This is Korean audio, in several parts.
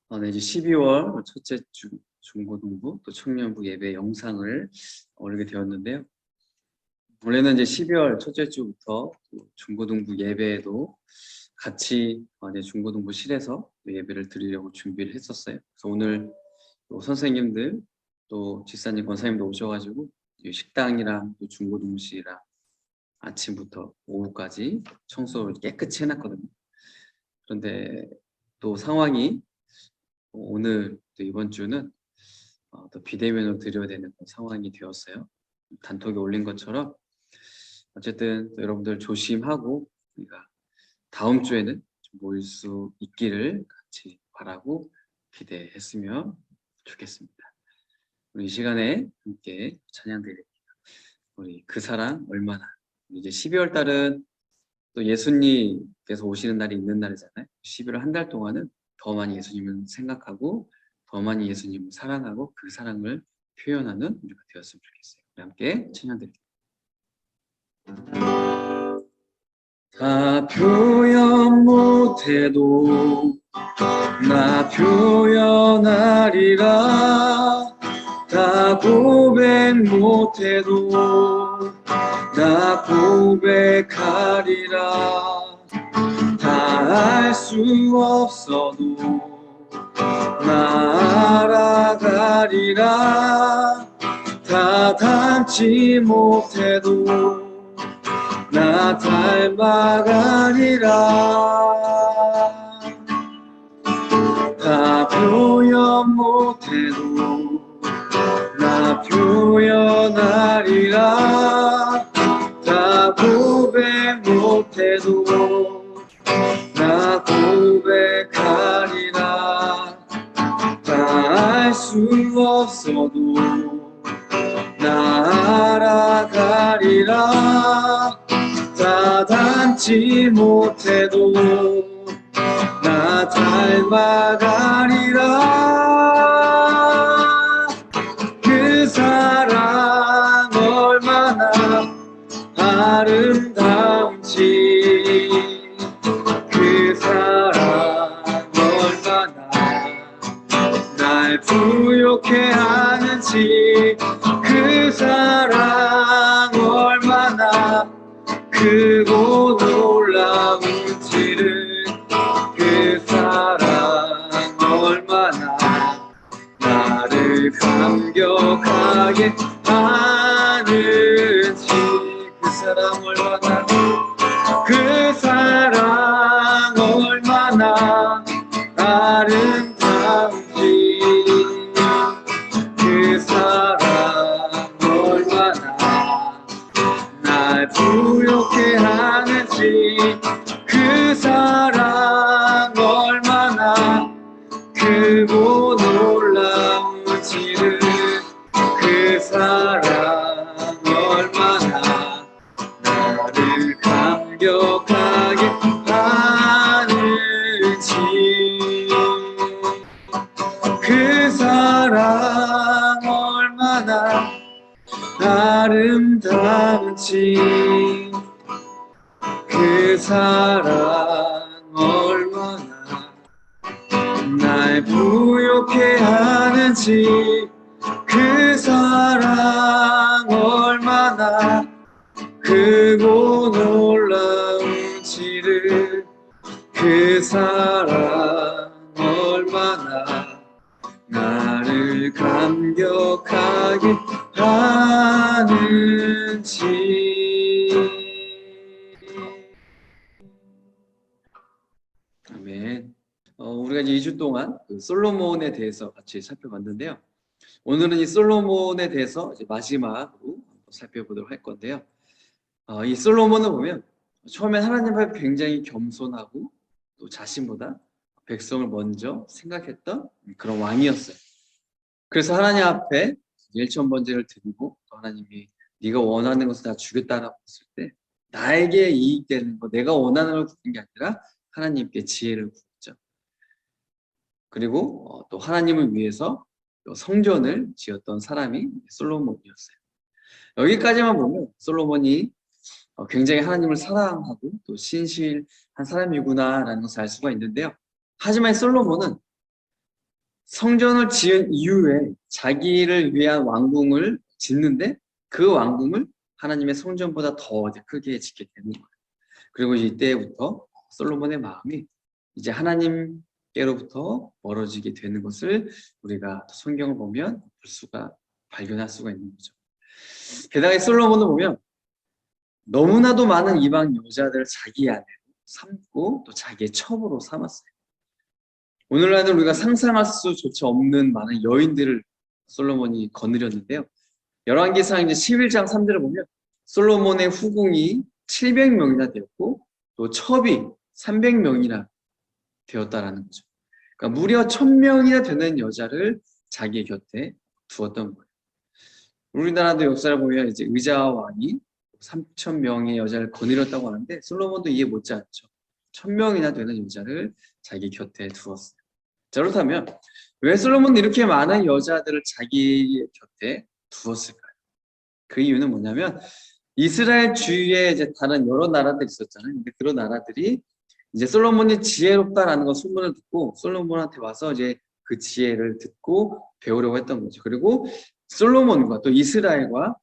네, 이제 12월 첫째 주 중고등부 또 청년부 예배 영상을 올리게 되었는데요. 원래는 이제 12월 첫째 주부터 중고등부 예배에도 같이 이제 중고등부실에서 예배를 드리려고 준비를 했었어요. 그래서 오늘 또 선생님들 또 집사님 권사님도 오셔가지고 식당이랑 또 중고등부실이랑 아침부터 오후까지 청소를 깨끗이 해놨거든요. 그런데 또 상황이 오늘 또 이번 주는 또 비대면으로 드려야 되는 상황이 되었어요. 단톡에 올린 것처럼 어쨌든 여러분들 조심하고 우리가 다음 주에는 좀 모일 수 있기를 같이 바라고 기대했으면 좋겠습니다. 우리 이 시간에 함께 찬양 드립니다. 우리 그 사랑 얼마나. 이제 12월 달은 또 예수님께서 오시는 날이 있는 날이잖아요. 11월 한 달 동안은 더 많이 예수님을 생각하고 더 많이 예수님을 사랑하고 그 사랑을 표현하는 우리가 되었으면 좋겠어요. 우리 함께 찬양 드립니다. 다 표현 못해도 나 표현하리라. 다 고백 못해도 나 고백하리라. 다 알 수 없어도 나 알아가리라. 다 닮지 못해도 나 닮아가리라. 다 표현 못해도 나 표현하리라. 다 고백 못해도 나 고백하리라. 다 알 수 없어도 나 알아가리라. 다 닮지 못해도 나 닮아가리라. 그 사랑 얼마나 아름다운지 그 사랑 얼마나 날 부욕해 하는지 그 사랑 얼마나 크고 놀라운지를 그 사랑 얼마나 나를 감격하게 하는지 그 사랑 얼마나 그 사랑 얼마나 아름다운지 그 사랑 얼마나 날 부욕해 하는지 그 사랑 얼마나 크고 놀라운지를 그 사랑 얼마나 나를 감격하게 하는지 그 사랑 얼마나 아름다운지 그 사랑 얼마나 날 부욕해 하는지 그 사랑 얼마나 크고 놀라운지를 그 사랑 얼마나 나를 감격하게 하는지. 아멘. 우리가 이제 2주 동안 그 솔로몬에 대해서 같이 살펴봤는데요. 오늘은 이 솔로몬에 대해서 이제 마지막으로 살펴보도록 할 건데요. 이 솔로몬을 보면 처음엔 하나님 앞에 굉장히 겸손하고 또 자신보다 백성을 먼저 생각했던 그런 왕이었어요. 그래서 하나님 앞에 일천번제를 드리고 또 하나님이 네가 원하는 것을 다 주겠다라고 했을 때 나에게 이익되는 거, 내가 원하는 걸 구한 게 아니라 하나님께 지혜를 구했죠. 그리고 또 하나님을 위해서 성전을 지었던 사람이 솔로몬이었어요. 여기까지만 보면 솔로몬이 굉장히 하나님을 사랑하고 또 신실한 사람이구나라는 것을 알 수가 있는데요. 하지만 솔로몬은 성전을 지은 이후에 자기를 위한 왕궁을 짓는데 그 왕궁을 하나님의 성전보다 더 크게 짓게 되는 거예요. 그리고 이때부터 솔로몬의 마음이 이제 하나님께로부터 멀어지게 되는 것을 우리가 성경을 보면 발견할 수가 있는 거죠. 게다가 이 솔로몬을 보면 너무나도 많은 이방 여자들을 자기 아내로 삼고 또 자기의 첩으로 삼았어요. 오늘날은 우리가 상상할 수조차 없는 많은 여인들을 솔로몬이 거느렸는데요. 열왕기상 이제 11장 3절을 보면 솔로몬의 후궁이 700명이나 되었고 또 첩이 300명이나 되었다라는 거죠. 그러니까 무려 1000명이나 되는 여자를 자기 곁에 두었던 거예요. 우리나라도 역사를 보면 이제 의자 왕이 3000명의 여자를 거느렸다고 하는데 솔로몬도 이해 못지않죠. 1000명이나 되는 여자를 자기 곁에 두었어요. 자, 그렇다면 왜 솔로몬은 이렇게 많은 여자들을 자기 곁에 두었을까요? 그 이유는 뭐냐면 이스라엘 주위에 이제 다른 여러 나라들이 있었잖아요. 근데 그런 나라들이 이제 솔로몬이 지혜롭다라는 거 소문을 듣고 솔로몬한테 와서 이제 그 지혜를 듣고 배우려고 했던 거죠. 그리고 솔로몬과 또 이스라엘과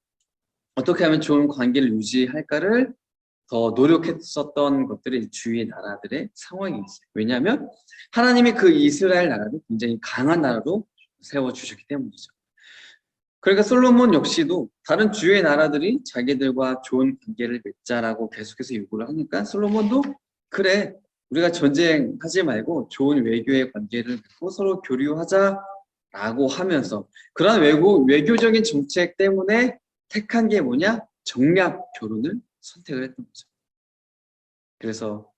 어떻게 하면 좋은 관계를 유지할까를 더 노력했었던 것들이 주위의 나라들의 상황이 있어요. 왜냐하면 하나님이 그 이스라엘 나라를 굉장히 강한 나라로 세워주셨기 때문이죠. 그러니까 솔로몬 역시도 다른 주위의 나라들이 자기들과 좋은 관계를 맺자라고 계속해서 요구를 하니까 솔로몬도 그래, 우리가 전쟁하지 말고 좋은 외교의 관계를 맺고 서로 교류하자라고 하면서 그런 외교적인 정책 때문에 택한 게 뭐냐? 정략 결혼을 선택을 했던 거죠. 그래서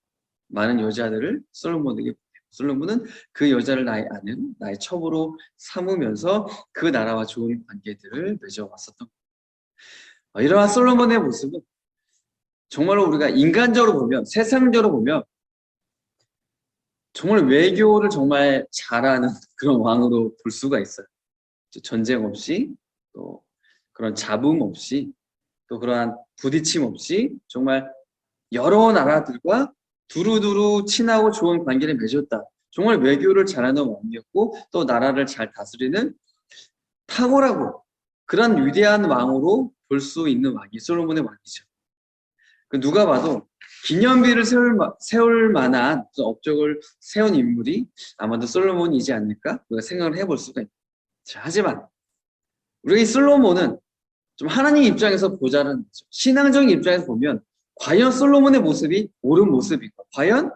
많은 여자들을 솔로몬에게 보내고 솔로몬은 그 여자를 나의 아내, 나의 첩으로 삼으면서 그 나라와 좋은 관계들을 맺어왔었던 거예요. 이러한 솔로몬의 모습은 정말로 우리가 인간적으로 보면, 세상적으로 보면 정말 외교를 정말 잘하는 그런 왕으로 볼 수가 있어요. 전쟁 없이 또 그런 잡음 없이 또 그러한 부딪힘 없이 정말 여러 나라들과 두루두루 친하고 좋은 관계를 맺었다. 정말 외교를 잘하는 왕이었고 또 나라를 잘 다스리는 탁월하고 그런 위대한 왕으로 볼 수 있는 왕이 솔로몬의 왕이죠. 누가 봐도 기념비를 세울 만한 업적을 세운 인물이 아마도 솔로몬이지 않을까 우리가 생각을 해볼 수가 있죠. 하지만 우리 솔로몬은 좀 하나님 입장에서 보자는 거죠. 신앙적인 입장에서 보면 과연 솔로몬의 모습이 옳은 모습인가? 과연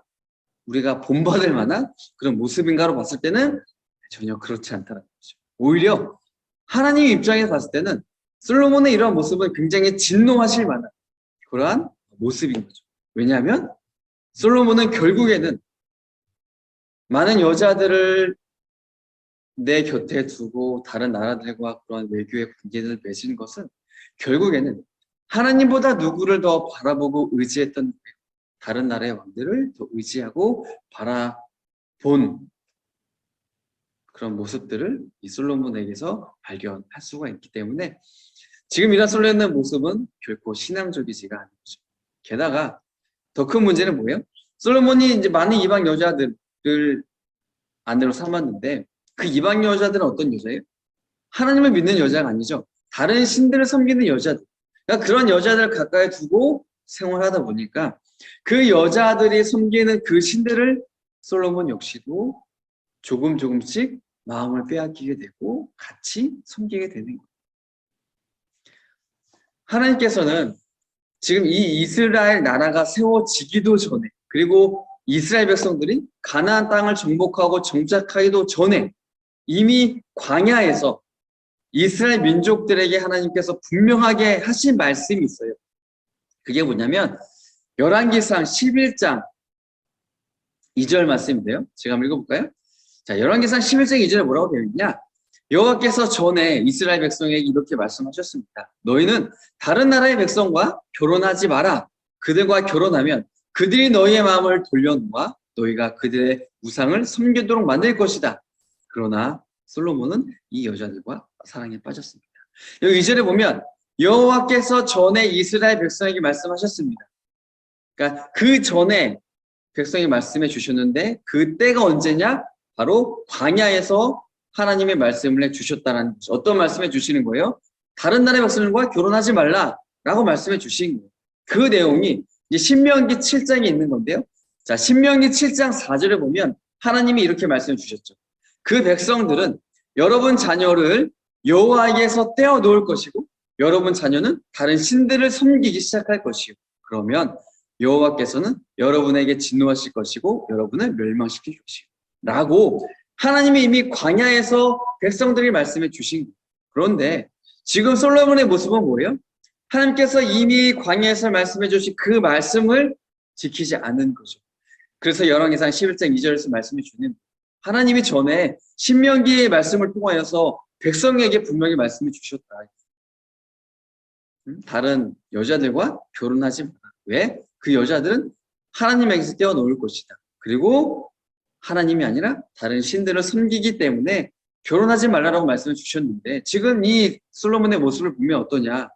우리가 본받을 만한 그런 모습인가로 봤을 때는 전혀 그렇지 않다는 거죠. 오히려 하나님 입장에서 봤을 때는 솔로몬의 이러한 모습은 굉장히 진노하실 만한 그러한 모습인 거죠. 왜냐하면 솔로몬은 결국에는 많은 여자들을 내 곁에 두고 다른 나라들과 그런 외교의 관계를 맺은 것은 결국에는 하나님보다 누구를 더 바라보고 의지했던 다른 나라의 왕들을 더 의지하고 바라본 그런 모습들을 이 솔로몬에게서 발견할 수가 있기 때문에 지금 이런 솔로몬의 모습은 결코 신앙적이지가 않은 거죠. 게다가 더 큰 문제는 뭐예요? 솔로몬이 이제 많은 이방 여자들을 아내로 삼았는데 그 이방 여자들은 어떤 여자예요? 하나님을 믿는 여자가 아니죠. 다른 신들을 섬기는 여자들. 그러니까 그런 여자들을 가까이 두고 생활하다 보니까 그 여자들이 섬기는 그 신들을 솔로몬 역시도 조금씩 마음을 빼앗기게 되고 같이 섬기게 되는 거예요. 하나님께서는 지금 이 이스라엘 나라가 세워지기도 전에 그리고 이스라엘 백성들이 가나안 땅을 정복하고 정착하기도 전에 이미 광야에서 이스라엘 민족들에게 하나님께서 분명하게 하신 말씀이 있어요. 그게 뭐냐면 열왕기상 11장 2절 말씀인데요. 제가 한번 읽어볼까요? 자, 열왕기상 11장 2절에 뭐라고 되어 있냐? 여호와께서 전에 이스라엘 백성에게 이렇게 말씀하셨습니다. 너희는 다른 나라의 백성과 결혼하지 마라. 그들과 결혼하면 그들이 너희의 마음을 돌려놓아 너희가 그들의 우상을 섬기도록 만들 것이다. 그러나 솔로몬은 이 여자들과 사랑에 빠졌습니다. 여기 2절에 보면 여호와께서 전에 이스라엘 백성에게 말씀하셨습니다. 그러니까 그 전에 백성이 말씀해 주셨는데 그 때가 언제냐? 바로 광야에서 하나님의 말씀을 해주셨다는 거죠. 어떤 말씀해 주시는 거예요? 다른 나라의 백성들과 결혼하지 말라라고 말씀해 주신 거예요. 그 내용이 이제 신명기 7장에 있는 건데요. 자, 신명기 7장 4절에 보면 하나님이 이렇게 말씀해 주셨죠. 그 백성들은 여러분 자녀를 여호와에게서 떼어 놓을 것이고 여러분 자녀는 다른 신들을 섬기기 시작할 것이요. 그러면 여호와께서는 여러분에게 진노하실 것이고 여러분을 멸망시킬 것이요. 라고 하나님이 이미 광야에서 백성들이 말씀해 주신 거예요. 그런데 지금 솔로몬의 모습은 뭐예요? 하나님께서 이미 광야에서 말씀해 주신 그 말씀을 지키지 않은 거죠. 그래서 열왕기상 11장 2절에서 말씀해 주는 하나님이 전에 신명기의 말씀을 통하여서 백성에게 분명히 말씀해 주셨다. 다른 여자들과 결혼하지 마라. 왜? 그 여자들은 하나님에게서 떼어놓을 것이다. 그리고 하나님이 아니라 다른 신들을 섬기기 때문에 결혼하지 말라라고 말씀을 주셨는데 지금 이 솔로몬의 모습을 보면 어떠냐?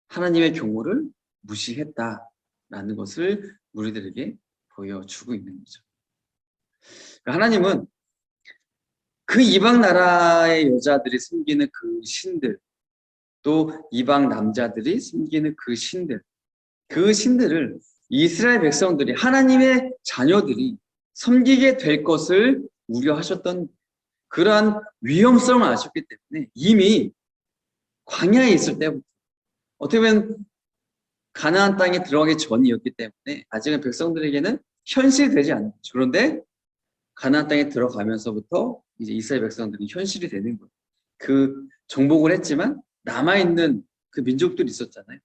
하나님의 경고를 무시했다라는 것을 우리들에게 보여주고 있는 거죠. 하나님은 그 이방 나라의 여자들이 섬기는 그 신들, 또 이방 남자들이 섬기는 그 신들을 이스라엘 백성들이 하나님의 자녀들이 섬기게 될 것을 우려하셨던 그러한 위험성을 아셨기 때문에 이미 광야에 있을 때부터 어떻게 보면 가나안 땅에 들어가기 전이었기 때문에 아직은 백성들에게는 현실이 되지 않는 거죠. 그런데 가나안 땅에 들어가면서부터 이제 이스라엘 백성들이 현실이 되는 거예요. 그 정복을 했지만 남아있는 그 민족들이 있었잖아요.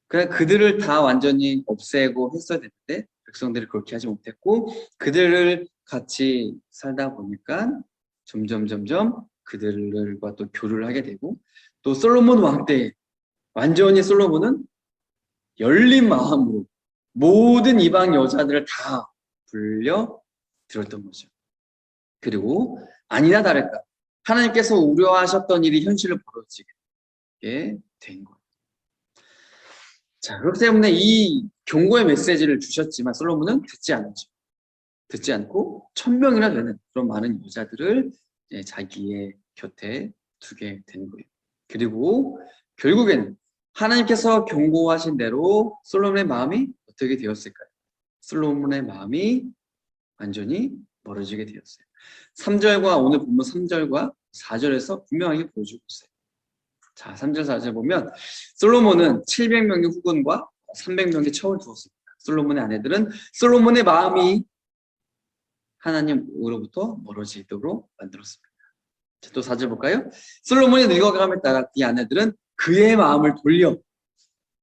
그냥 그들을 다 완전히 없애고 했어야 되는데 백성들이 그렇게 하지 못했고 그들을 같이 살다 보니까 점점 그들과 또 교류를 하게 되고 또 솔로몬 왕 때 완전히 솔로몬은 열린 마음으로 모든 이방 여자들을 다 불려 들었던 거죠. 그리고 아니나 다를까 하나님께서 우려하셨던 일이 현실로 벌어지게 된 거예요. 자, 그렇기 때문에 이 경고의 메시지를 주셨지만 솔로몬은 듣지 않았죠. 듣지 않고 1000명이나 되는 그런 많은 여자들을 자기의 곁에 두게 된 거예요. 그리고 결국에는 하나님께서 경고하신 대로 솔로몬의 마음이 어떻게 되었을까요? 솔로몬의 마음이 완전히 멀어지게 되었어요. 3절과 오늘 본문 3절과 4절에서 분명하게 보여주고 있어요. 자, 3절 4절 보면 솔로몬은 700명의 후군과 300명의 처를 두었습니다. 솔로몬의 아내들은 솔로몬의 마음이 하나님으로부터 멀어지도록 만들었습니다. 자, 또 4절 볼까요? 솔로몬이 늙어감에 따라 이 아내들은 그의 마음을 돌려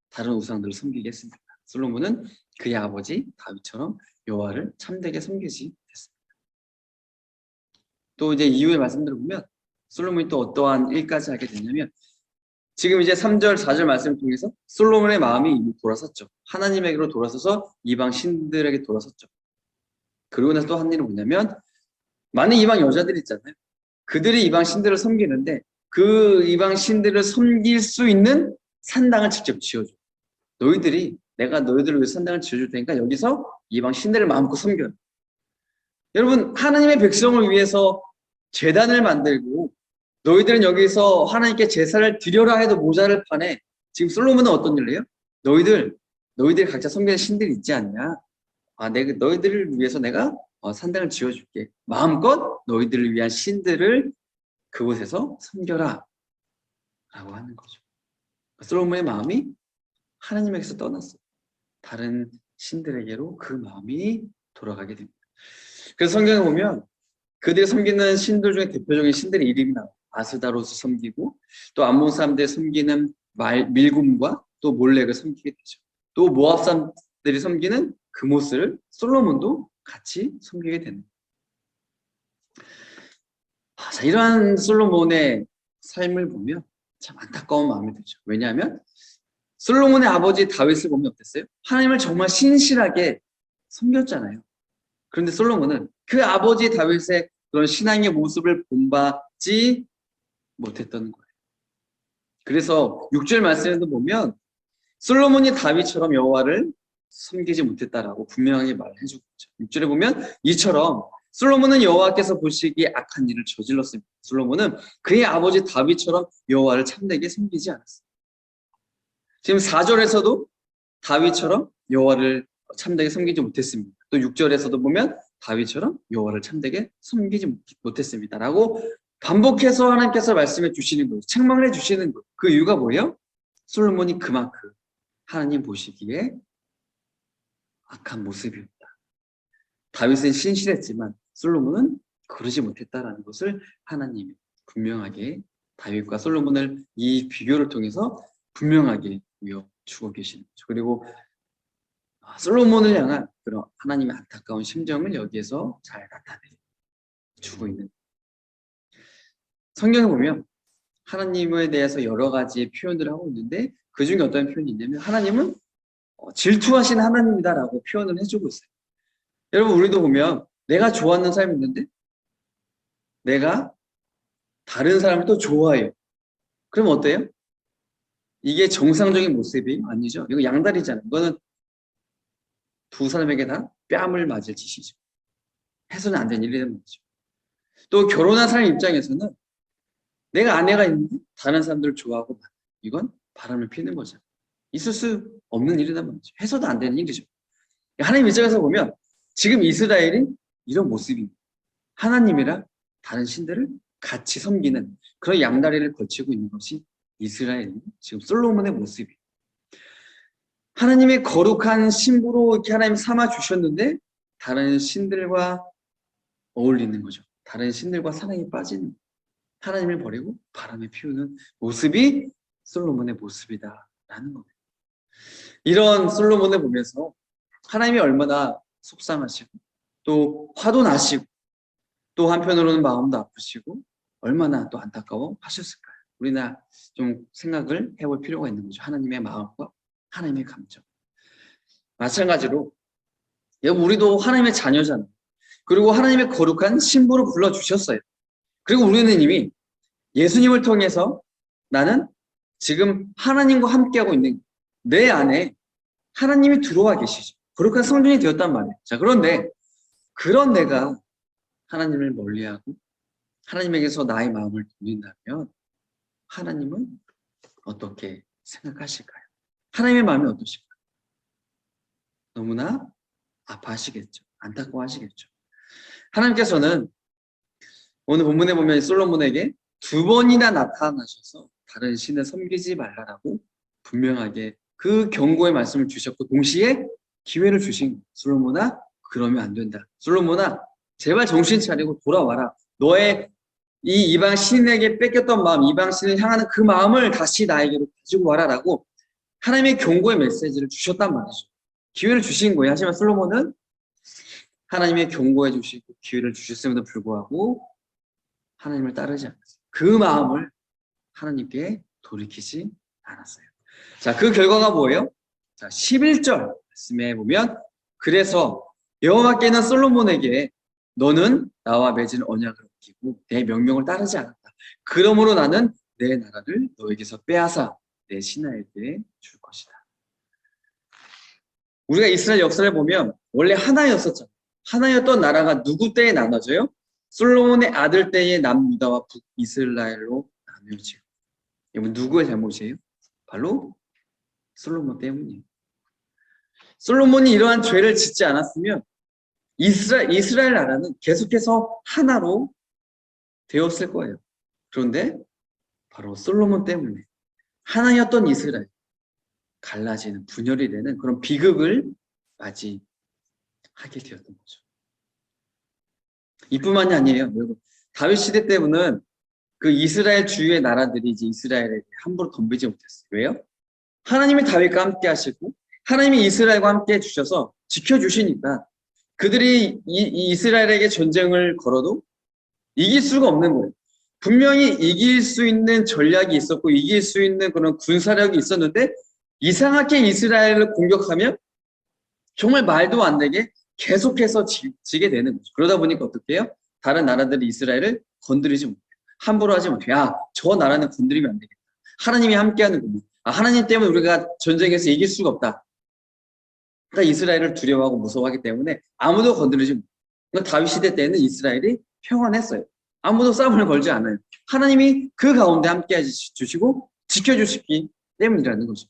다른 우상들을 섬기게 했습니다. 솔로몬은 그의 아버지 다윗처럼 여호와를 참되게 섬기지 됐습니다. 또 이제 이후의 말씀들을 보면 솔로몬이 또 어떠한 일까지 하게 됐냐면 지금 이제 3절, 4절 말씀을 통해서 솔로몬의 마음이 이미 돌아섰죠. 하나님에게로 돌아서서 이방 신들에게 돌아섰죠. 그러고 나서 또 한 일은 뭐냐면 많은 이방 여자들이 있잖아요. 그들이 이방 신들을 섬기는데 그 이방 신들을 섬길 수 있는 산당을 직접 지어줘. 내가 너희들을 위해 산당을 지어줄 테니까 여기서 이방 신들을 마음껏 섬겨요. 여러분, 하나님의 백성을 위해서 제단을 만들고 너희들은 여기서 하나님께 제사를 드려라 해도 모자를 파네. 지금 솔로몬은 어떤 일을 해요? 너희들이 각자 섬기는 신들이 있지 않냐? 너희들을 위해서 내가 산당을 지어줄게. 마음껏 너희들을 위한 신들을 그곳에서 섬겨라. 라고 하는 거죠. 솔로몬의 마음이 하나님에게서 떠났어요. 다른 신들에게로 그 마음이 돌아가게 됩니다. 그래서 성경에 보면 그들이 섬기는 신들 중에 대표적인 신들의 이름이 나와요. 아스다로스 섬기고 또 암몬 사람들이 섬기는 밀굼과 또 몰렉을 섬기게 되죠. 또 모압 사람들이 섬기는 그모스를 솔로몬도 같이 섬기게 되는 거예요. 자, 이러한 솔로몬의 삶을 보면 참 안타까운 마음이 들죠. 왜냐하면 솔로몬의 아버지 다윗을 보면 어땠어요? 하나님을 정말 신실하게 섬겼잖아요. 그런데 솔로몬은 그 아버지 다윗의 그런 신앙의 모습을 본받지 못했던 거예요. 그래서 6절 말씀에도 보면 솔로몬이 다윗처럼 여호와를 섬기지 못했다라고 분명하게 말해주고 있죠. 6절에 보면 이처럼 솔로몬은 여호와께서 보시기에 악한 일을 저질렀습니다. 솔로몬은 그의 아버지 다윗처럼 여호와를 참되게 섬기지 않았습니다. 지금 4절에서도 다윗처럼 여호와를 참되게 섬기지 못했습니다. 또 6절에서도 보면 다윗처럼 여호와를 참되게 섬기지 못했습니다. 라고 반복해서 하나님께서 말씀해 주시는 거예요. 책망을 해 주시는 거예요. 그 이유가 뭐예요? 솔로몬이 그만큼 하나님 보시기에 악한 모습이었다. 다윗은 신실했지만 솔로몬은 그러지 못했다라는 것을 하나님이 분명하게 다윗과 솔로몬을 이 비교를 통해서 분명하게 보여주고 계시는 거죠. 그리고 솔로몬을 향한 그런 하나님의 안타까운 심정을 여기에서 잘 나타내주고 있는 거예요. 성경에 보면 하나님에 대해서 여러 가지 표현들을 하고 있는데 그 중에 어떤 표현이 있냐면 하나님은 질투하신 하나님이다라고 표현을 해주고 있어요. 여러분 우리도 보면 내가 좋아하는 사람이 있는데 내가 다른 사람을 또 좋아해요. 그럼 어때요? 이게 정상적인 모습이 아니죠. 이거 양다리잖아요. 이거는 두 사람에게 다 뺨을 맞을 짓이죠. 해서는 안 되는 일이라는 거죠. 또 결혼한 사람 입장에서는 내가 아내가 있는데 다른 사람들을 좋아하고 이건 바람을 피는 거죠. 있을 수 없는 일이란 말이죠. 해서도 안 되는 일이죠. 하나님 입장에서 보면 지금 이스라엘이 이런 모습입니다. 하나님이랑 다른 신들을 같이 섬기는 그런 양다리를 걸치고 있는 것이 이스라엘이 지금 솔로몬의 모습이에요. 하나님의 거룩한 신부로 이렇게 하나님 삼아 주셨는데 다른 신들과 어울리는 거죠. 다른 신들과 사랑에 빠진 하나님을 버리고 바람에 피우는 모습이 솔로몬의 모습이다라는 겁니다. 이런 솔로몬을 보면서 하나님이 얼마나 속상하시고 또 화도 나시고 또 한편으로는 마음도 아프시고 얼마나 또 안타까워 하셨을까요? 우리나 좀 생각을 해볼 필요가 있는 거죠. 하나님의 마음과 하나님의 감정. 마찬가지로 여러분 우리도 하나님의 자녀잖아요. 그리고 하나님의 거룩한 신부로 불러주셨어요. 그리고 우리는 이미 예수님을 통해서 나는 지금 하나님과 함께하고 있는 내 안에 하나님이 들어와 계시죠. 거룩한 성전이 되었단 말이에요. 자, 그런데 그런 내가 하나님을 멀리하고 하나님에게서 나의 마음을 돌린다면 하나님은 어떻게 생각하실까요? 하나님의 마음이 어떠실까요? 너무나 아파하시겠죠. 안타까워하시겠죠. 하나님께서는 오늘 본문에 보면 솔로몬에게 2번이나 나타나셔서 다른 신을 섬기지 말라라고 분명하게 그 경고의 말씀을 주셨고 동시에 기회를 주신 거예요. 솔로몬아 그러면 안 된다. 솔로몬아 제발 정신 차리고 돌아와라. 너의 이 이방 신에게 뺏겼던 마음, 이방 신을 향하는 그 마음을 다시 나에게로 가지고 와라라고 하나님의 경고의 메시지를 주셨단 말이죠. 기회를 주신 거예요. 하지만 솔로몬은 하나님의 경고해 주시고 기회를 주셨음에도 불구하고 하나님을 따르지 않았어요. 그 마음을 하나님께 돌이키지 않았어요. 자, 그 결과가 뭐예요? 자, 11절 말씀에 보면 그래서 여호와께는 솔로몬에게 너는 나와 맺은 언약을 어기고 내 명령을 따르지 않았다. 그러므로 나는 내 나라를 너에게서 빼앗아 내 신하에게 줄 것이다. 우리가 이스라엘 역사를 보면 원래 하나였었잖아요. 하나였던 나라가 누구 때에 나눠져요? 솔로몬의 아들 때의 남유다와 북이스라엘로 나뉘어지고. 이건 누구의 잘못이에요? 바로 솔로몬 때문이에요. 솔로몬이 이러한 죄를 짓지 않았으면 이스라엘 나라는 계속해서 하나로 되었을 거예요. 그런데 바로 솔로몬 때문에 하나였던 이스라엘 갈라지는 분열이 되는 그런 비극을 맞이하게 되었던 거죠. 이뿐만이 아니에요. 여러분 다윗 시대 때문은 그 이스라엘 주위의 나라들이 이제 이스라엘에게 함부로 덤비지 못했어요. 왜요? 하나님이 다윗과 함께 하시고 하나님이 이스라엘과 함께 해주셔서 지켜주시니까 그들이 이 이스라엘에게 전쟁을 걸어도 이길 수가 없는 거예요. 분명히 이길 수 있는 전략이 있었고 이길 수 있는 그런 군사력이 있었는데 이상하게 이스라엘을 공격하면 정말 말도 안 되게 계속해서 지게 되는 거죠. 그러다 보니까 어떻게 해요? 다른 나라들이 이스라엘을 건드리지 못해요. 함부로 하지 못해요. 야, 저 나라는 건드리면 안 되겠다. 하나님이 함께하는군요. 하나님 때문에 우리가 전쟁에서 이길 수가 없다. 그러니까 이스라엘을 두려워하고 무서워하기 때문에 아무도 건드리지 못해요. 그러니까 다윗 시대 때는 이스라엘이 평안했어요. 아무도 싸움을 걸지 않아요. 하나님이 그 가운데 함께 해주시고 지켜주시기 때문이라는 거죠.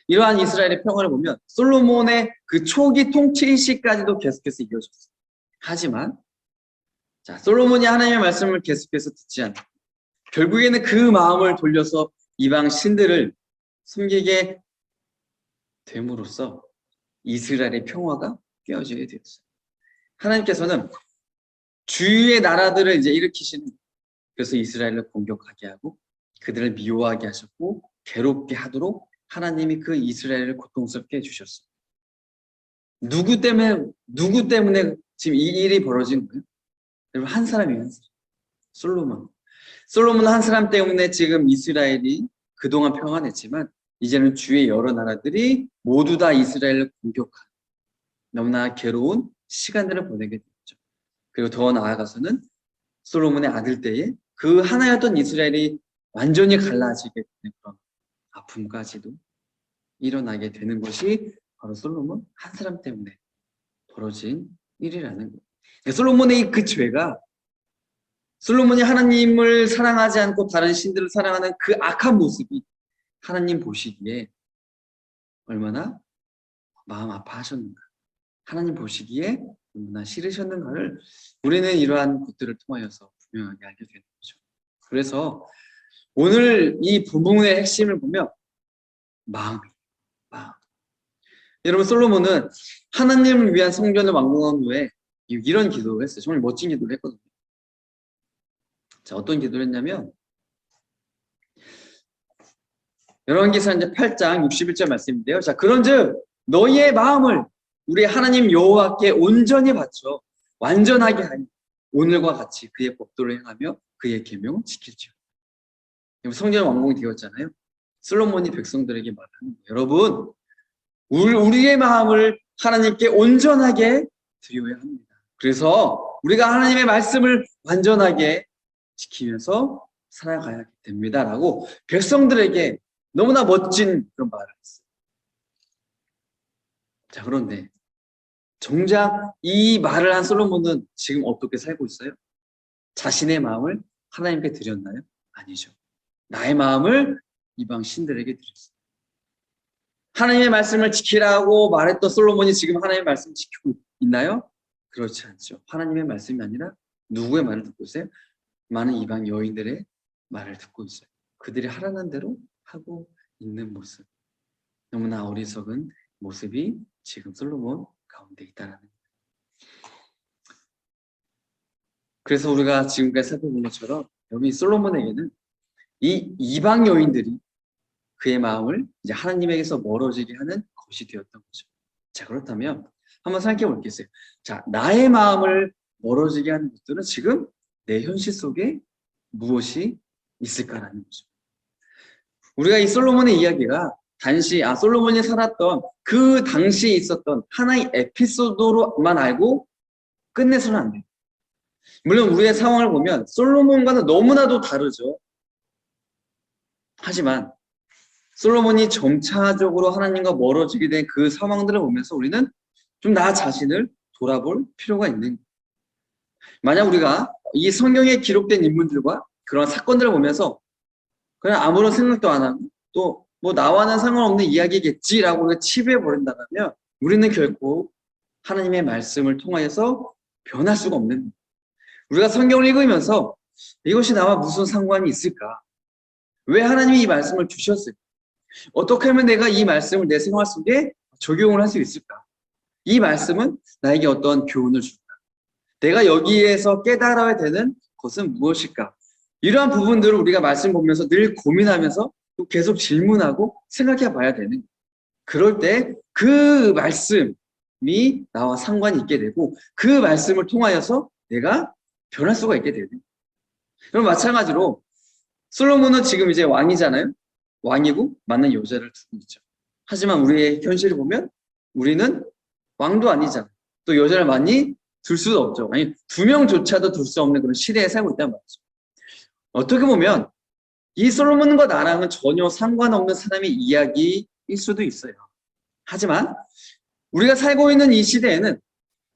이러한 이스라엘의 평화를 보면 솔로몬의 그 초기 통치 시까지도 계속해서 이어졌어요. 하지만 솔로몬이 하나님의 말씀을 계속해서 듣지 않고 결국에는 그 마음을 돌려서 이방 신들을 숨기게 됨으로써 이스라엘의 평화가 깨어지게 되었어요. 하나님께서는 주위의 나라들을 이제 일으키시는, 그래서 이스라엘을 공격하게 하고 그들을 미워하게 하셨고 괴롭게 하도록 하나님이 그 이스라엘을 고통스럽게 해주셨어요. 누구 때문에 지금 이 일이 벌어진 거예요? 여러분, 한 사람이에요. 한 사람. 솔로몬 한 사람 때문에 지금 이스라엘이 그동안 평안했지만 이제는 주위의 여러 나라들이 모두 다 이스라엘을 공격한 너무나 괴로운 시간들을 보내게 됐죠. 그리고 더 나아가서는 솔로몬의 아들 때에 그 하나였던 이스라엘이 완전히 갈라지게 되는 그런 아픔까지도 일어나게 되는 것이 바로 솔로몬 한 사람 때문에 벌어진 일이라는 거예요. 솔로몬의 그 죄가, 솔로몬이 하나님을 사랑하지 않고 다른 신들을 사랑하는 그 악한 모습이 하나님 보시기에 얼마나 마음 아파하셨는가, 하나님 보시기에 얼마나 싫으셨는가를 우리는 이러한 것들을 통하여서 분명하게 알게 되는 거죠. 그래서 오늘 이 본문의 핵심을 보면 마음. 여러분, 솔로몬은 하나님을 위한 성전을 완공한 후에 이런 기도를 했어요. 정말 멋진 기도를 했거든요. 어떤 기도를 했냐면 열왕기상 이제 8장 61절 말씀인데요. 그런즉 너희의 마음을 우리 하나님 여호와께 온전히 바쳐 완전하게 하니 오늘과 같이 그의 법도를 행하며 그의 계명을 지킬지어다. 성전 완공이 되었잖아요. 솔로몬이 백성들에게 말하는 거예요. 여러분, 우리의 마음을 하나님께 온전하게 드려야 합니다. 그래서 우리가 하나님의 말씀을 완전하게 지키면서 살아가야 됩니다. 라고 백성들에게 너무나 멋진 그런 말을 했어요. 그런데 정작 이 말을 한 솔로몬은 지금 어떻게 살고 있어요? 자신의 마음을 하나님께 드렸나요? 아니죠. 나의 마음을 이방 신들에게 드렸어요. 하나님의 말씀을 지키라고 말했던 솔로몬이 지금 하나님의 말씀을 지키고 있나요? 그렇지 않죠. 하나님의 말씀이 아니라 누구의 말을 듣고 있어요? 많은 이방 여인들의 말을 듣고 있어요. 그들이 하라는 대로 하고 있는 모습. 너무나 어리석은 모습이 지금 솔로몬 가운데 있다는 거예요. 그래서 우리가 지금까지 살펴본 것처럼 여기 솔로몬에게는 이 이방 여인들이 그의 마음을 이제 하나님에게서 멀어지게 하는 것이 되었던 거죠. 그렇다면 한번 생각해 볼게요. 나의 마음을 멀어지게 하는 것들은 지금 내 현실 속에 무엇이 있을까라는 거죠. 우리가 이 솔로몬의 이야기가 단지 솔로몬이 살았던 그 당시에 있었던 하나의 에피소드로만 알고 끝내서는 안 돼요. 물론 우리의 상황을 보면 솔로몬과는 너무나도 다르죠. 하지만 솔로몬이 점차적으로 하나님과 멀어지게 된 그 상황들을 보면서 우리는 좀 나 자신을 돌아볼 필요가 있는 거예요. 만약 우리가 이 성경에 기록된 인물들과 그런 사건들을 보면서 그냥 아무런 생각도 안 하고 또 뭐 나와는 상관없는 이야기겠지라고 치부해 버린다면 우리는 결코 하나님의 말씀을 통하여서 변할 수가 없는 거예요. 우리가 성경을 읽으면서 이것이 나와 무슨 상관이 있을까? 왜 하나님이 이 말씀을 주셨을까? 어떻게 하면 내가 이 말씀을 내 생활 속에 적용을 할 수 있을까? 이 말씀은 나에게 어떤 교훈을 줄까? 내가 여기에서 깨달아야 되는 것은 무엇일까? 이러한 부분들을 우리가 말씀 보면서 늘 고민하면서 또 계속 질문하고 생각해 봐야 되는 거예요. 그럴 때 그 말씀이 나와 상관이 있게 되고 그 말씀을 통하여서 내가 변할 수가 있게 되는 거예요. 그럼 마찬가지로 솔로몬은 지금 이제 왕이잖아요. 왕이고 맞는 여자를 두고 있죠. 하지만 우리의 현실을 보면 우리는 왕도 아니잖아요. 또 여자를 많이 둘 수도 없죠. 아니, 2명조차도 둘 수 없는 그런 시대에 살고 있단 말이죠. 어떻게 보면 이 솔로몬과 나랑은 전혀 상관없는 사람의 이야기일 수도 있어요. 하지만 우리가 살고 있는 이 시대에는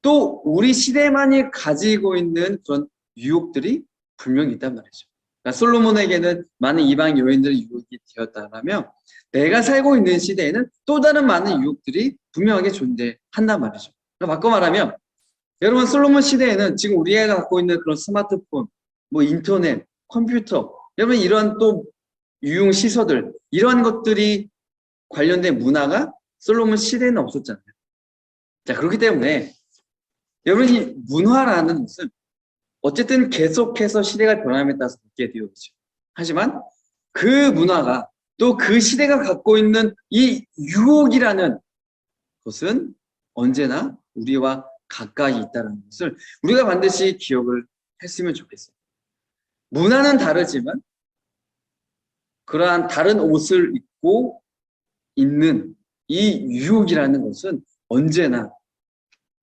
또 우리 시대만이 가지고 있는 그런 유혹들이 분명히 있단 말이죠. 그러니까 솔로몬에게는 많은 이방 여인들의 유혹이 되었다면 내가 살고 있는 시대에는 또 다른 많은 유혹들이 분명하게 존재한단 말이죠. 그러니까 바꿔 말하면 여러분 솔로몬 시대에는 지금 우리가 갖고 있는 그런 스마트폰, 뭐 인터넷, 컴퓨터, 여러분 이런 또 유용 시설들 이런 것들이 관련된 문화가 솔로몬 시대에는 없었잖아요. 자, 그렇기 때문에 여러분이 문화라는 것은 어쨌든 계속해서 시대가 변함에 따라서 바뀌게 되어 있죠. 하지만 그 문화가 또 그 시대가 갖고 있는 이 유혹이라는 것은 언제나 우리와 가까이 있다는 것을 우리가 반드시 기억을 했으면 좋겠어요. 문화는 다르지만 그러한 다른 옷을 입고 있는 이 유혹이라는 것은 언제나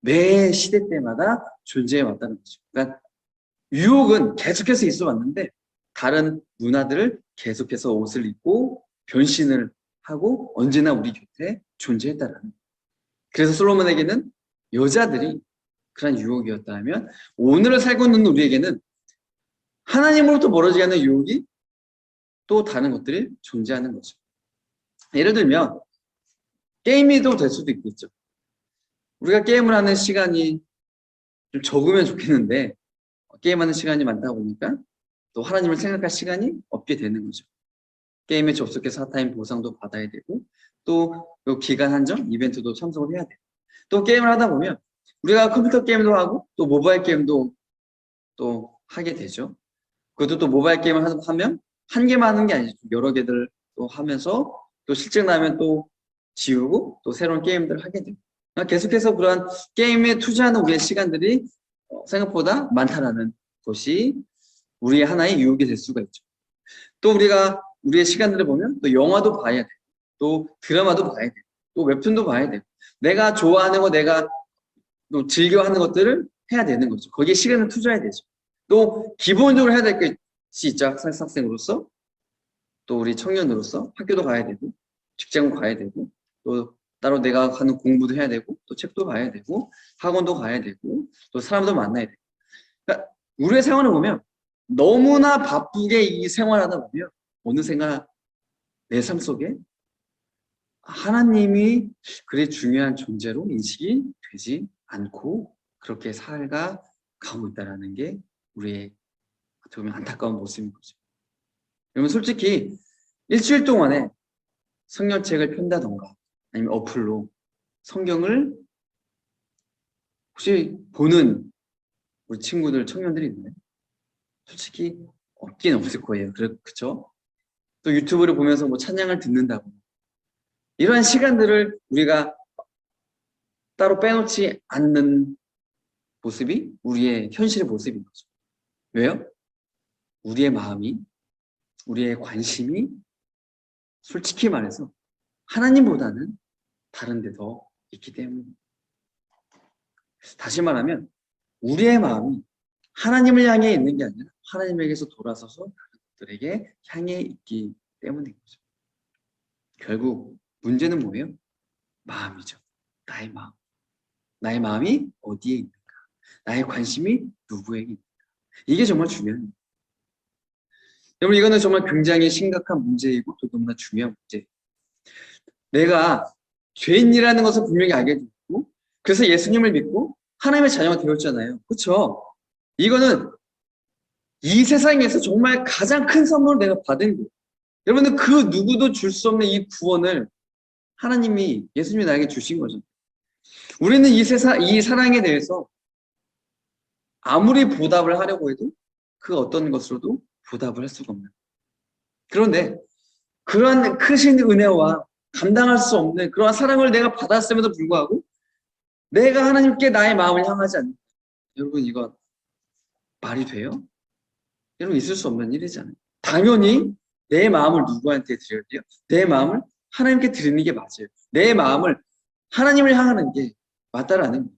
매 시대 때마다 존재해 왔다는 거죠. 그러니까 유혹은 계속해서 있어 왔는데 다른 문화들을 계속해서 옷을 입고 변신을 하고 언제나 우리 곁에 존재했다라는 거예요. 그래서 솔로몬에게는 여자들이 그런 유혹이었다면 오늘을 살고 있는 우리에게는 하나님으로부터 멀어지게 하는 유혹이 또 다른 것들이 존재하는 거죠. 예를 들면 게임이도 될 수도 있겠죠. 우리가 게임을 하는 시간이 좀 적으면 좋겠는데 게임하는 시간이 많다 보니까 또 하나님을 생각할 시간이 없게 되는 거죠. 게임에 접속해서 핫타임 보상도 받아야 되고 또 기간 한정 이벤트도 참석을 해야 돼요. 또 게임을 하다 보면 우리가 컴퓨터 게임도 하고 또 모바일 게임도 또 하게 되죠. 그것도 또 모바일 게임을 하면 한 개만 하는 게 아니죠. 여러 개들 또 하면서 또 실증 나면 또 지우고 또 새로운 게임들을 하게 돼요. 계속해서 그러한 게임에 투자하는 우리의 시간들이 생각보다 많다라는 것이 우리의 하나의 유혹이 될 수가 있죠. 또 우리가 우리의 시간들을 보면 또 영화도 봐야 돼. 또 드라마도 봐야 돼. 또 웹툰도 봐야 돼. 내가 좋아하는 거, 내가 또 즐겨하는 것들을 해야 되는 거죠. 거기에 시간을 투자해야 되죠. 또 기본적으로 해야 될 것이 있죠. 학생으로서 또 우리 청년으로서 학교도 가야 되고 직장도 가야 되고 또 따로 내가 하는 공부도 해야 되고 또 책도 봐야 되고 학원도 가야 되고 또 사람도 만나야 되고 그러니까 우리의 생활을 보면 너무나 바쁘게 이 생활하다 보면 어느샌가 내 삶 속에 하나님이 그리 중요한 존재로 인식이 되지 않고 그렇게 살아가 가고 있다는 게 우리의 어떻게 보면 안타까운 모습인 거죠. 여러분 솔직히 일주일 동안에 성경책을 편다던가 아니면 어플로 성경을 혹시 보는 우리 친구들, 청년들이 있나요? 솔직히 없긴 없을 거예요. 그렇죠? 또 유튜브를 보면서 뭐 찬양을 듣는다고 이러한 시간들을 우리가 따로 빼놓지 않는 모습이 우리의 현실의 모습인 거죠. 왜요? 우리의 마음이, 우리의 관심이 솔직히 말해서 하나님보다는 다른 데 더 있기 때문입니다. 다시 말하면 우리의 마음이 하나님을 향해 있는 게 아니라 하나님에게서 돌아서서 다른 것들에게 향해 있기 때문인 거죠. 결국 문제는 뭐예요? 마음이죠. 나의 마음. 나의 마음이 어디에 있는가? 나의 관심이 누구에게 있는가? 이게 정말 중요합니다. 여러분 이거는 정말 굉장히 심각한 문제이고 또 너무나 중요한 문제예요. 내가 죄인이라는 것을 분명히 알게 되고 그래서 예수님을 믿고 하나님의 자녀가 되었잖아요. 그렇죠? 이거는 이 세상에서 정말 가장 큰 선물을 내가 받은 거예요. 여러분들 그 누구도 줄 수 없는 이 구원을 하나님이 예수님이 나에게 주신 거죠. 우리는 이 사랑에 대해서 아무리 보답을 하려고 해도 그 어떤 것으로도 보답을 할 수가 없는. 그런데 그러한 크신 은혜와 감당할 수 없는 그러한 사랑을 내가 받았음에도 불구하고 내가 하나님께 나의 마음을 향하지 않는. 여러분 이거 말이 돼요? 여러분 있을 수 없는 일이잖아요. 당연히 내 마음을 누구한테 드려야 돼요? 내 마음을 하나님께 드리는 게 맞아요. 내 마음을 하나님을 향하는 게 맞다라는 거예요.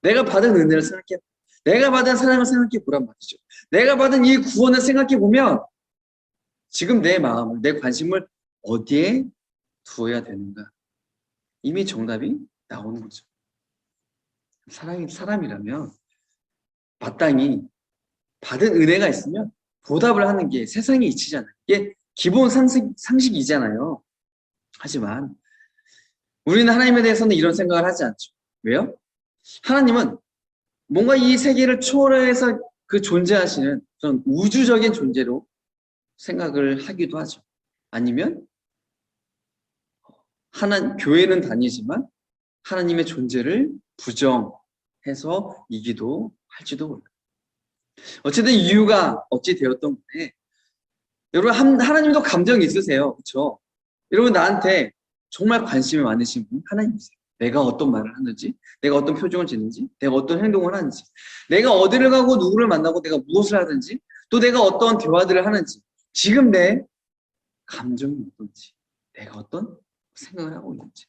내가 받은 은혜를 생각해, 내가 받은 사랑을 생각해 보란 말이죠. 내가 받은 이 구원을 생각해 보면 지금 내 마음을, 내 관심을 어디에 두어야 되는가? 이미 정답이 나오는 거죠. 사람이라면 마땅히 받은 은혜가 있으면 보답을 하는 게 세상에 이치잖아요. 이게 기본 상식이잖아요. 하지만 우리는 하나님에 대해서는 이런 생각을 하지 않죠. 왜요? 하나님은 뭔가 이 세계를 초월해서 그 존재하시는 그런 우주적인 존재로 생각을 하기도 하죠. 아니면 교회는 다니지만 하나님의 존재를 부정해서 이기도 할지도 몰라요. 어쨌든 이유가 어찌 되었던 간에 여러분 하나님도 감정이 있으세요. 그렇죠? 여러분 나한테 정말 관심이 많으신 분 하나님이세요. 내가 어떤 말을 하는지, 내가 어떤 표정을 짓는지, 내가 어떤 행동을 하는지, 내가 어디를 가고 누구를 만나고 내가 무엇을 하든지, 또 내가 어떤 대화들을 하는지, 지금 내 감정이 어떤지, 내가 어떤 생각을 하고 있는지,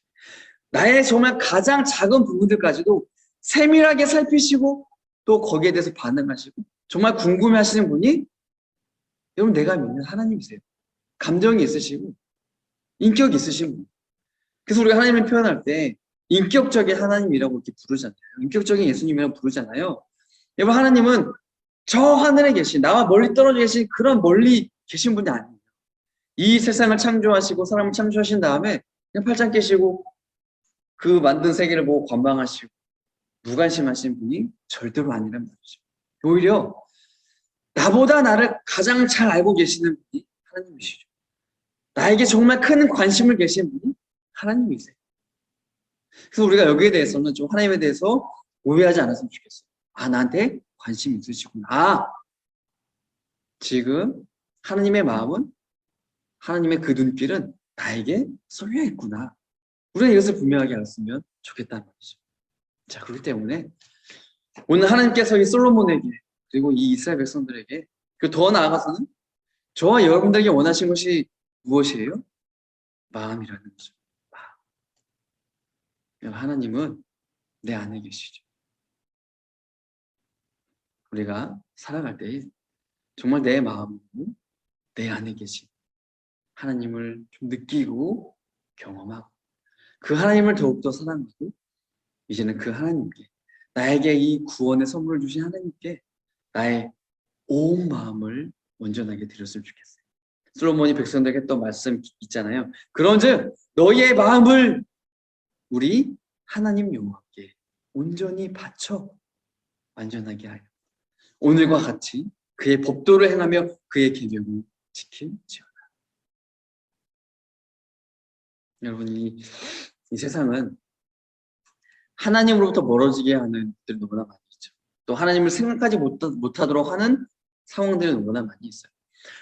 나의 정말 가장 작은 부분들까지도 세밀하게 살피시고 또 거기에 대해서 반응하시고 정말 궁금해하시는 분이 여러분 내가 믿는 하나님이세요. 감정이 있으시고 인격이 있으신 분. 그래서 우리가 하나님을 표현할 때 인격적인 하나님이라고 이렇게 부르잖아요. 인격적인 예수님이라고 부르잖아요. 여러분 하나님은 저 하늘에 계신 나와 멀리 떨어져 계신 그런 멀리 계신 분이 아니에요. 이 세상을 창조하시고 사람을 창조하신 다음에 그냥 팔짱 끼시고 그 만든 세계를 보고 관망하시고 무관심하신 분이 절대로 아니란 말이죠. 오히려 나보다 나를 가장 잘 알고 계시는 분이 하나님이시죠. 나에게 정말 큰 관심을 계시는 분이 하나님이세요. 그래서 우리가 여기에 대해서는 좀 하나님에 대해서 오해하지 않았으면 좋겠어요. 아, 나한테 관심이 있으시구나. 아, 지금 하나님의 마음은 하나님의 그 눈길은 나에게 쏠려 있구나. 우리는 이것을 분명하게 알았으면 좋겠다는 말이죠. 자, 그렇기 때문에 오늘 하나님께서 이 솔로몬에게 그리고 이 이스라엘 백성들에게 그 더 나아가서는 저와 여러분들에게 원하신 것이 무엇이에요? 마음이라는 거죠. 마음. 하나님은 내 안에 계시죠. 우리가 살아갈 때 정말 내 마음으로 내 안에 계신 하나님을 좀 느끼고 경험하고 그 하나님을 더욱더 사랑하고 이제는 그 하나님께 나에게 이 구원의 선물을 주신 하나님께 나의 온 마음을 온전하게 드렸으면 좋겠어요. 솔로몬이 백성들에게 했던 말씀 있잖아요. 그런즉 너희의 마음을 우리 하나님 여호와께 온전히 바쳐 완전하게 하여 오늘과 같이 그의 법도를 행하며 그의 계명을 지킬지어다. 여러분 이 세상은 하나님으로부터 멀어지게 하는 것들이 너무나 많이 있죠. 또 하나님을 생각하지 못하도록 하는 상황들이 너무나 많이 있어요.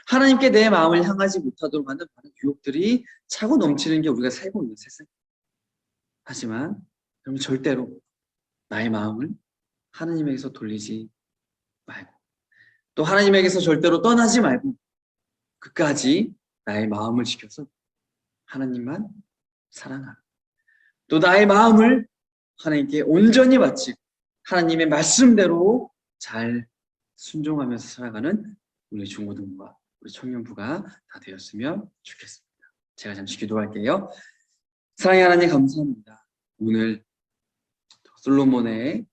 하나님께 내 마음을 향하지 못하도록 하는 많은 유혹들이 차고 넘치는 게 우리가 살고 있는 세상이에요. 하지만 여러분 절대로 나의 마음을 하나님에게서 돌리지 말고 또 하나님에게서 절대로 떠나지 말고 끝까지 나의 마음을 지켜서 하나님만 사랑하고 또 나의 마음을 하나님께 온전히 바치고 하나님의 말씀대로 잘 순종하면서 살아가는 우리 중고등부와 우리 청년부가 다 되었으면 좋겠습니다. 제가 잠시 기도할게요. 사랑의 하나님 감사합니다. 오늘 솔로몬의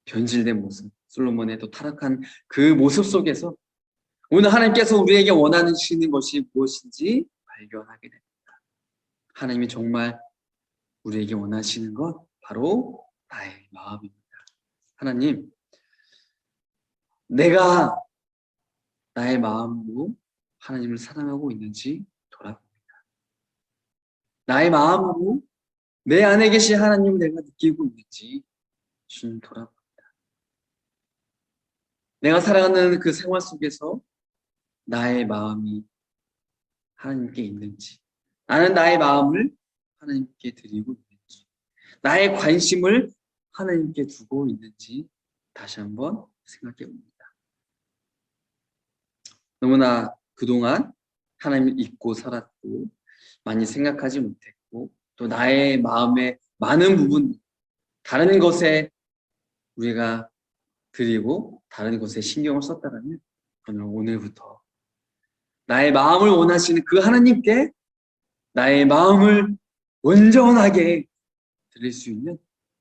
변질된 모습, 솔로몬의 또 타락한 그 모습 속에서 오늘 하나님께서 우리에게 원하시는 것이 무엇인지 발견하게 됩니다. 하나님이 정말 우리에게 원하시는 것 바로 나의 마음입니다. 하나님, 내가 나의 마음으로 하나님을 사랑하고 있는지 돌아봅니다. 나의 마음으로 내 안에 계신 하나님을 내가 느끼고 있는지 주님 돌아봅니다. 내가 살아가는 그 생활 속에서 나의 마음이 하나님께 있는지, 나는 나의 마음을 하나님께 드리고 있는지, 나의 관심을 하나님께 두고 있는지 다시 한번 생각해 봅니다. 너무나 그동안 하나님을 잊고 살았고 많이 생각하지 못했고 또 나의 마음의 많은 부분 다른 것에 우리가 드리고 다른 것에 신경을 썼다면 오늘부터 나의 마음을 원하시는 그 하나님께 나의 마음을 온전하게 드릴 수 있는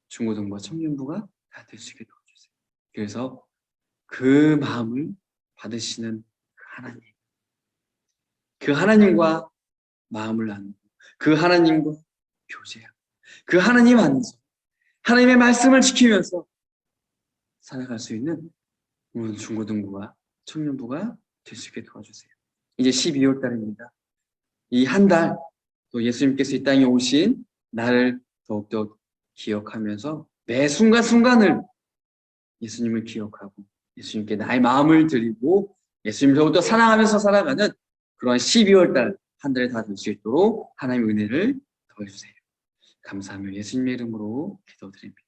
중고등부와 청년부가 다 될 수 있게 도와주세요. 그래서 그 마음을 받으시는 그 하나님과 마음을 나누고 그 하나님과 교제하고 그 하나님 안에서 하나님의 말씀을 지키면서 살아갈 수 있는 우리 중고등부와 청년부가 될 수 있게 도와주세요. 이제 12월 달입니다. 이 한 달 또 예수님께서 이 땅에 오신 나를 더욱더 기억하면서 매 순간순간을 예수님을 기억하고 예수님께 나의 마음을 드리고 예수님을 더욱더 사랑하면서 살아가는 그런 12월 달 한 달에 다 될 수 있도록 하나님의 은혜를 더해주세요. 감사하며 예수님의 이름으로 기도드립니다.